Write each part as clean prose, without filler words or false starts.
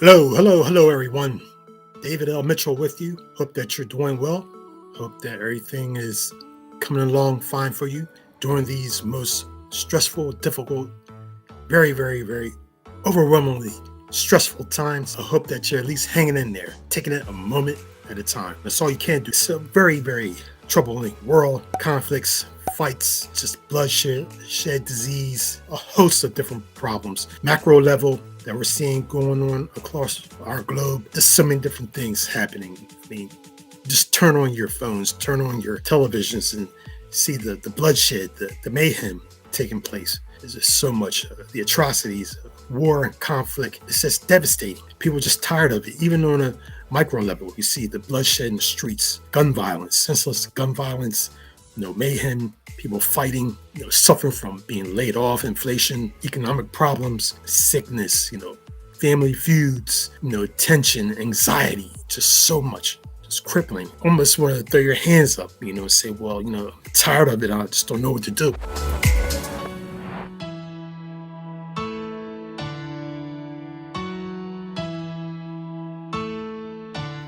Hello, everyone. David L. Mitchell with you. Hope that you're doing well. Hope that everything is coming along fine for you during these most stressful, difficult, very overwhelmingly stressful times. I hope that you're at least hanging in there, taking it a moment at a time. That's all you can do. It's a very troubling world. Conflicts, fights, just bloodshed, disease, a host of different problems. Macro level that we're seeing going on across our globe. There's so many different things happening. I mean, just turn on your phones, turn on your televisions and see the bloodshed, the mayhem taking place. There's just so much, the atrocities, war and conflict. It's just devastating. People are just tired of it. Even on a micro level, you see the bloodshed in the streets, gun violence, senseless gun violence, mayhem, people fighting, suffering from being laid off, inflation, economic problems, sickness, family feuds, tension, anxiety, just so much, just crippling. Almost want to throw your hands up, and say, well, I'm tired of it. I just don't know what to do.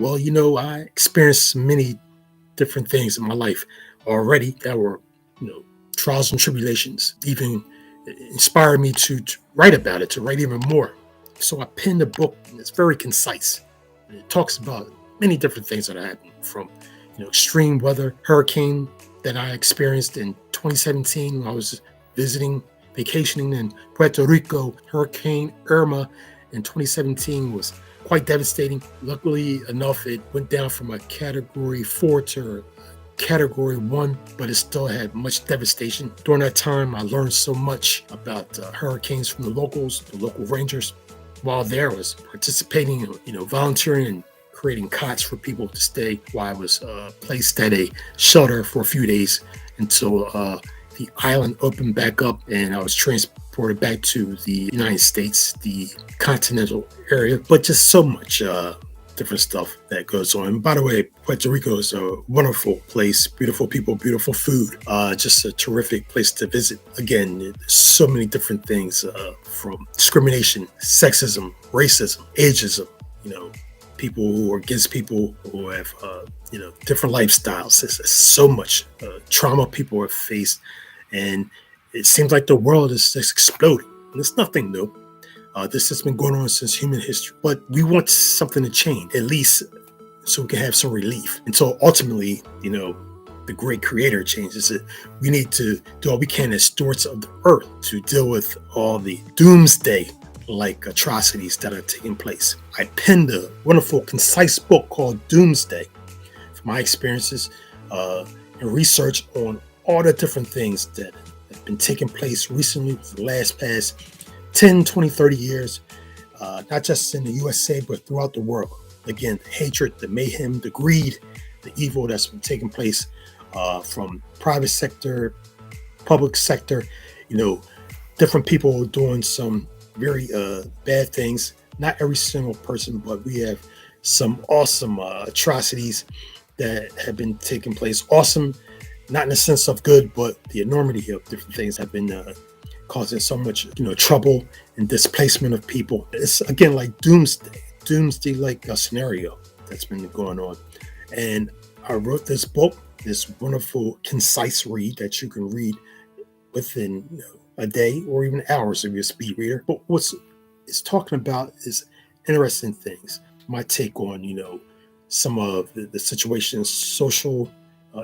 Well, I experienced many different things in my life already that were, trials and tribulations, even inspired me to write about it, to write even more. So I penned a book, and it's very concise. And it talks about many different things that happened, from, extreme weather, hurricane that I experienced in 2017 when I was vacationing in Puerto Rico. Hurricane Irma in 2017 was quite devastating. Luckily enough, it went down from a category 4 to category 1, but it still had much devastation. During that time, I learned so much about hurricanes from the local rangers. While there, I was participating, volunteering and creating cots for people to stay while I was placed at a shelter for a few days until the island opened back up and I was transported back to the United States, the continental area. But just so much different stuff that goes on. And by the way, Puerto Rico is a wonderful place, beautiful people, beautiful food, just a terrific place to visit. Again, there's so many different things, from discrimination, sexism, racism, ageism, people who are against people who have, different lifestyles. There's so much trauma people have faced, and it seems like the world is just exploding. And it's nothing new. This has been going on since human history, but we want something to change, at least so we can have some relief. Until ultimately, the great creator changes it. We need to do all we can as stewards of the earth to deal with all the doomsday like atrocities that are taking place. I penned a wonderful, concise book called Doomsday from my experiences and research on all the different things that have been taking place recently for the past 10, 20, 30 years, not just in the USA, but throughout the world. Again, the hatred, the mayhem, the greed, the evil that's been taking place from private sector, public sector, different people doing some very bad things. Not every single person, but we have some awesome atrocities that have been taking place. Awesome, not in the sense of good, but the enormity of different things have been causing so much, trouble and displacement of people. It's again like doomsday like a scenario that's been going on. And I wrote this book, this wonderful, concise read that you can read within a day or even hours if you're a speed reader. But what's it's talking about is interesting things. My take on, some of the situations, social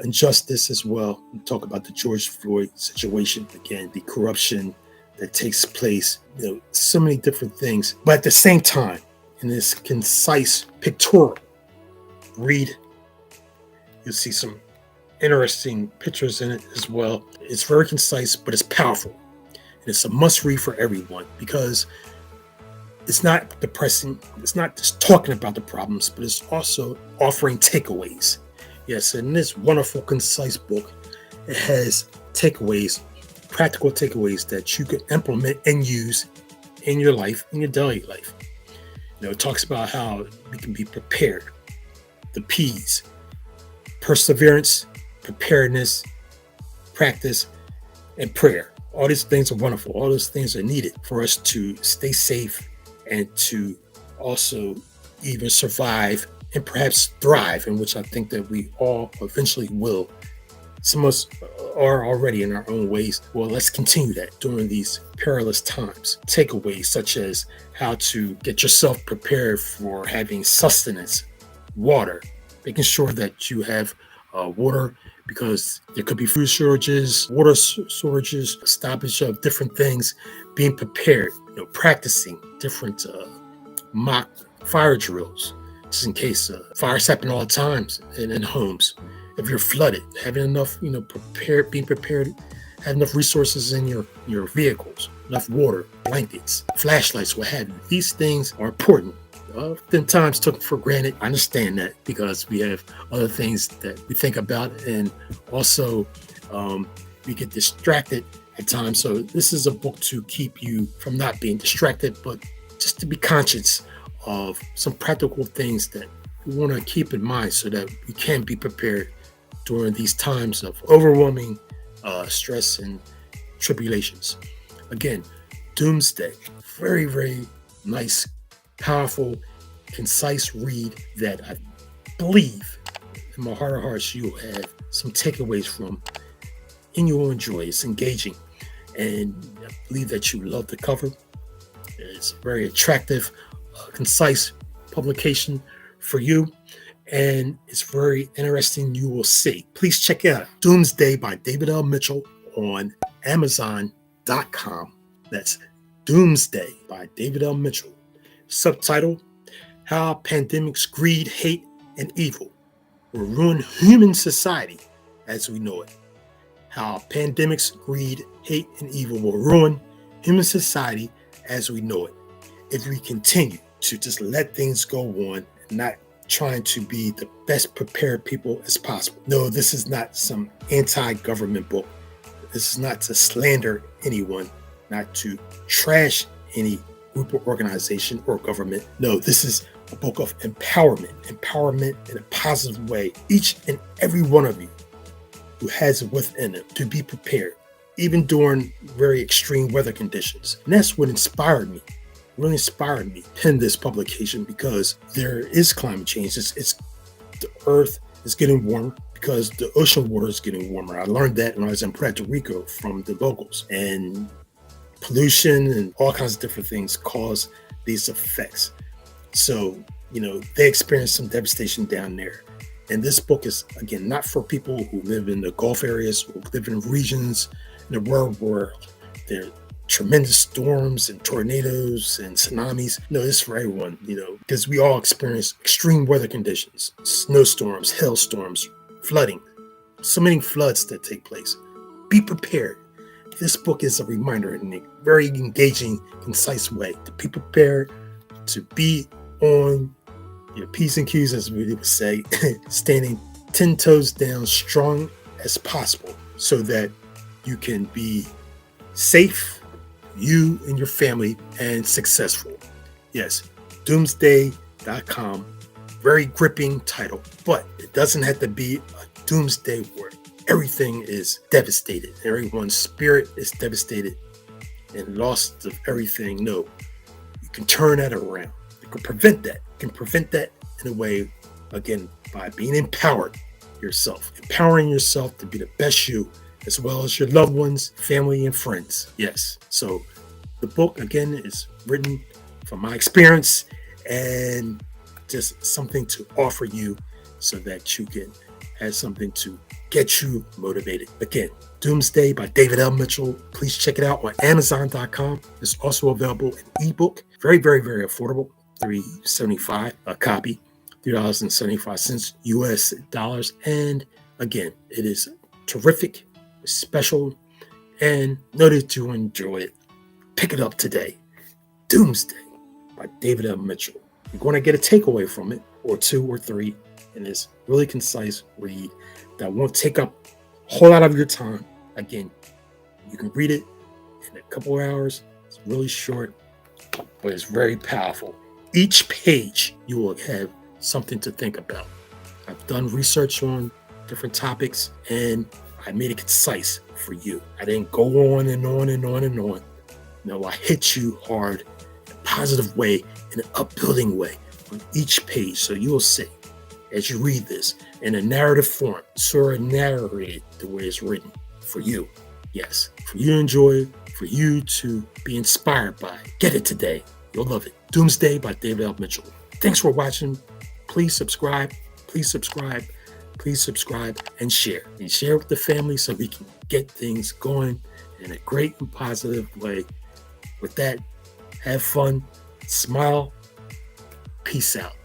injustice as well. We talk about the George Floyd situation, again, the corruption that takes place, so many different things. But at the same time, in this concise pictorial read, you'll see some interesting pictures in it as well. It's very concise, but it's powerful. And it's a must read for everyone because it's not depressing. It's not just talking about the problems, but it's also offering takeaways. Yes, in this wonderful, concise book, it has takeaways, practical takeaways that you can implement and use in your life, in your daily life. It talks about how we can be prepared, the P's, perseverance, preparedness, practice, and prayer. All these things are wonderful. All those things are needed for us to stay safe and to also even survive and perhaps thrive, in which I think that we all eventually will. Some of us are already in our own ways. Well, let's continue that during these perilous times. Takeaways such as how to get yourself prepared for having sustenance, water, making sure that you have water, because there could be food shortages, water shortages, stoppage of different things, being prepared, practicing different mock fire drills, just in case fires happen all the times in homes. If you're flooded, having enough, prepared, being prepared, have enough resources in your vehicles, enough water, blankets, flashlights, what have you. These things are important. Oftentimes took for granted. I understand that because we have other things that we think about, and also we get distracted at times. So this is a book to keep you from not being distracted, but just to be conscious of some practical things that we want to keep in mind so that we can be prepared during these times of overwhelming stress and tribulations. Again, Doomsday, very, very nice, powerful, concise read that I believe in my heart of hearts you'll have some takeaways from and you'll enjoy. It's engaging, and I believe that you love the cover. It's a very attractive, concise publication for you, and it's very interesting. You will see. Please check it out. Doomsday by David L. Mitchell on Amazon.com. That's Doomsday by David L. Mitchell. Subtitle: How Pandemics, Greed, Hate, and Evil Will Ruin Human Society as We Know It. How pandemics, greed, hate, and evil will ruin human society as we know it if we continue to just let things go on and not trying to be the best prepared people as possible. No, this is not some anti-government book. This is not to slander anyone, not to trash any group or organization or government. No, this is a book of empowerment in a positive way. Each and every one of you who has it within them to be prepared, even during very extreme weather conditions. And that's what really inspired me to pen this publication, because there is climate change. It's the earth is getting warmer because the ocean water is getting warmer. I learned that when I was in Puerto Rico from the locals. And pollution and all kinds of different things cause these effects. So, they experience some devastation down there. And this book is, again, not for people who live in the Gulf areas, who live in regions in the world where there are tremendous storms and tornadoes and tsunamis. No, it's for everyone, because we all experience extreme weather conditions, snowstorms, hailstorms, flooding, so many floods that take place. Be prepared. This book is a reminder in a very engaging, concise way to be prepared, to be on your P's and Q's, as we would say, standing 10 toes down, strong as possible, so that you can be safe, you and your family, and successful. Yes, Doomsday.com, very gripping title, but it doesn't have to be a doomsday where everything is devastated, everyone's spirit is devastated and lost of everything. No, you can turn that around. You can prevent that. You can prevent that in a way, again, by being empowered yourself, empowering yourself to be the best you, as well as your loved ones, family, and friends. Yes. So the book, again, is written from my experience and just something to offer you so that you can have something to get you motivated. Again, Doomsday by David L. Mitchell. Please check it out on Amazon.com. It's also available in ebook. Very, very, very affordable. $3.75 a copy, $3.75 US dollars. And again, it is terrific, special, and noted to enjoy it. Pick it up today. Doomsday by David L. Mitchell. You're going to get a takeaway from it, or two or three, in this really concise read that won't take up a whole lot of your time. Again, you can read it in a couple of hours. It's really short, but it's very powerful. Each page, you will have something to think about. I've done research on different topics, and I made it concise for you. I didn't go on and on and on and on. No, I hit you hard in a positive way, in an upbuilding way on each page. So you will see, as you read this, in a narrative form, sort of narrated the way it's written for you. Yes, for you to enjoy, for you to be inspired by. Get it today. You'll love it. Doomsday by David L. Mitchell. Thanks for watching. Please subscribe. Please subscribe. Please subscribe and share. And share with the family so we can get things going in a great and positive way. With that, have fun, smile, peace out.